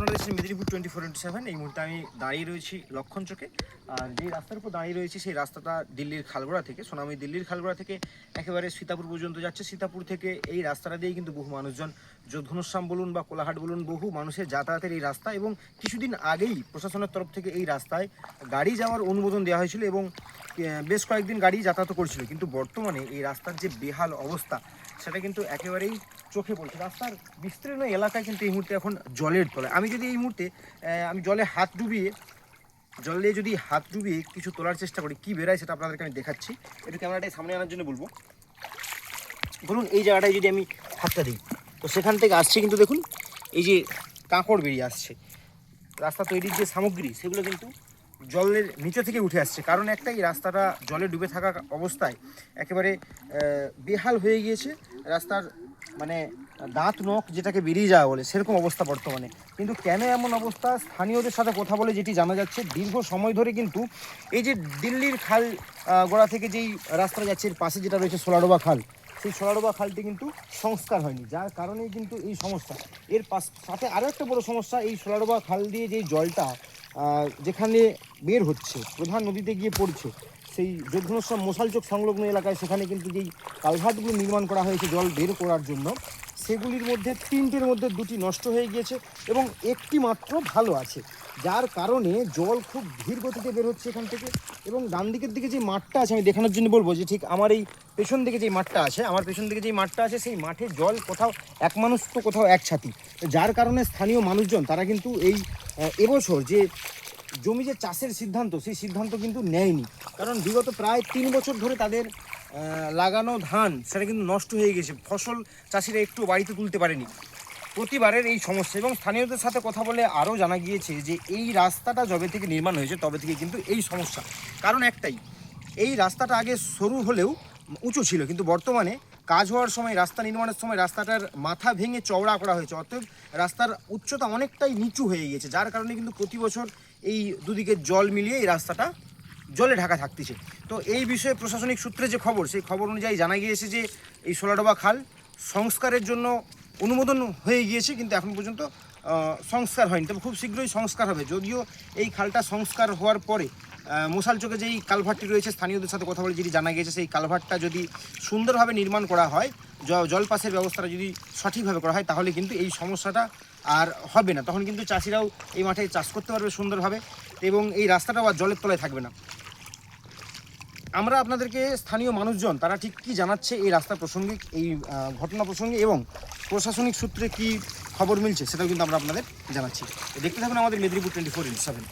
আপনারা দেখছেন মেদিনীপুর 24/7। এই মুহূর্তে আমি দাঁড়িয়ে রয়েছি লক্ষণ চোখে। আর যেই রাস্তার উপর দাঁড়িয়ে রয়েছি সেই রাস্তাটা দিল্লির খালগোড়া থেকে, সোনামুড়ি দিল্লির খালগোড়া থেকে একেবারে সীতাপুর পর্যন্ত যাচ্ছে। সীতাপুর থেকে এই রাস্তাটা দিয়েই কিন্তু বহু মানুষজন, যোধঘনশ্যাম বলুন বা কোলাহাট বলুন, বহু মানুষের যাতায়াতের এই রাস্তা। এবং কিছুদিন আগেই প্রশাসনের তরফ থেকে এই রাস্তায় গাড়ি যাওয়ার অনুমোদন দেওয়া হয়েছিল এবং বেশ কয়েকদিন গাড়ি যাতায়াত করছিল। কিন্তু বর্তমানে এই রাস্তার যে বেহাল অবস্থা সেটা কিন্তু একেবারেই চোখে পড়ছে। রাস্তার বিস্তীর্ণ এলাকায় কিন্তু এই মুহূর্তে এখন জলের তলায়। আমি যদি এই মুহূর্তে আমি জলে হাত ডুবিয়ে কিছু তোলার চেষ্টা করি, কী বেরায় সেটা আপনাদেরকে আমি দেখাচ্ছি। একটু ক্যামেরাটাই সামনে আনার জন্য বলবো। ধরুন এই জায়গাটায় যদি আমি হাতটা দিই, তো সেখান থেকে আসছে কিন্তু দেখুন এই যে কাঁকড় বেরিয়ে আসছে। রাস্তা তৈরির যে সামগ্রী সেগুলো কিন্তু জলের নিচে থেকে উঠে আসছে। কারণ একটাই, রাস্তাটা জলে ডুবে থাকা অবস্থায় একেবারে বেহাল হয়ে গিয়েছে। রাস্তার মানে দাঁত নখ যেটাকে বেরিয়ে যাওয়া বলে সেরকম অবস্থা বর্তমানে। কিন্তু কেন এমন অবস্থা, স্থানীয়দের সাথে কথা বলে যেটি জানা যাচ্ছে, দীর্ঘ সময় ধরে কিন্তু এই যে দিল্লির খাল গোড়া থেকে যেই রাস্তা যাচ্ছে এর পাশে যেটা রয়েছে সোলাডোবা খাল, সেই সোলাডোবা খালটি কিন্তু সংস্কার হয়নি, যার কারণেই কিন্তু এই সমস্যা। এর সাথে আরও একটা বড় সমস্যা, এই সোলাডোবা খাল দিয়ে যেই জলটা যেখানে বের হচ্ছে প্রধান নদীতে গিয়ে পড়ছে, সেই যোধঘনশ্যাম মশালচোক সংলগ্ন এলাকায়, সেখানে কিন্তু যেই কালভার্টগুলো নির্মাণ করা হয়েছে জল বের করার জন্য, সেগুলির মধ্যে 3টের মধ্যে 2টি নষ্ট হয়ে গিয়েছে এবং একটি মাত্র ভালো আছে, যার কারণে জল খুব ধীর গতিতে বের হচ্ছে এখান থেকে। এবং ডান দিকের দিকে যে মাঠটা আছে, আমি দেখানোর জন্য বলবো যে ঠিক আমার এই পেছন দিকে যেই মাঠটা আছে, সেই মাঠে জল কোথাও এক মানুষ তো কোথাও এক ছাতি, যার কারণে স্থানীয় মানুষজন তারা কিন্তু এই এবছর যে জমি যে চাষের সিদ্ধান্ত, সেই সিদ্ধান্ত কিন্তু নেয়নি। কারণ বিগত প্রায় 3 বছর ধরে তাদের লাগানো ধান সেটা কিন্তু নষ্ট হয়ে গেছে, ফসল চাষিরা একটু বাড়িতে তুলতে পারেনি। প্রতিবারের এই সমস্যা। এবং স্থানীয়দের সাথে কথা বলে আরও জানা গিয়েছে যে এই রাস্তাটা যবে থেকে নির্মাণ হয়েছে তবে থেকে কিন্তু এই সমস্যা। কারণ একটাই, এই রাস্তাটা আগে সরু হলেও উঁচু ছিল, কিন্তু বর্তমানে কাজ হওয়ার সময়, রাস্তা নির্মাণের সময় রাস্তাটার মাথা ভেঙে চওড়া করা হয়েছে। অতএব রাস্তার উচ্চতা অনেকটাই নিচু হয়ে গিয়েছে, যার কারণে কিন্তু প্রতি বছর এই দুদিকে জল মিলিয়ে এই রাস্তাটা জলে ঢাকা থাকতেছে। তো এই বিষয়ে প্রশাসনিক সূত্রে যে খবর, সেই খবর অনুযায়ী জানা গিয়েছে যে এই সোলাডোবা খাল সংস্কারের জন্য অনুমোদন হয়ে গিয়েছে, কিন্তু এখন পর্যন্ত সংস্কার হয়নি। তবে খুব শীঘ্রই সংস্কার হবে। যদিও এই খালটা সংস্কার হওয়ার পরে মশালচোকে যেই কালভার্টটি রয়েছে, স্থানীয়দের সাথে কথা বলে যেটি জানা গিয়েছে, সেই কালভার্টটা যদি সুন্দরভাবে নির্মাণ করা হয়, জল পাসের ব্যবস্থাটা যদি সঠিকভাবে করা হয়, তাহলে কিন্তু এই সমস্যাটা আর হবে না। তখন কিন্তু চাষিরাও এই মাঠে চাষ করতে পারবে সুন্দরভাবে এবং এই রাস্তাটাও আর জলের তলায় থাকবে না। আমরা আপনাদেরকে স্থানীয় মানুষজন তারা ঠিক কী জানাচ্ছে এই রাস্তা প্রসঙ্গে, এই ঘটনা প্রসঙ্গে এবং প্রশাসনিক সূত্রে কী খবর মিলছে, সেটাও কিন্তু আমরা আপনাদের জানাচ্ছি। দেখতে থাকুন আমাদের মেদিনীপুর 24/7।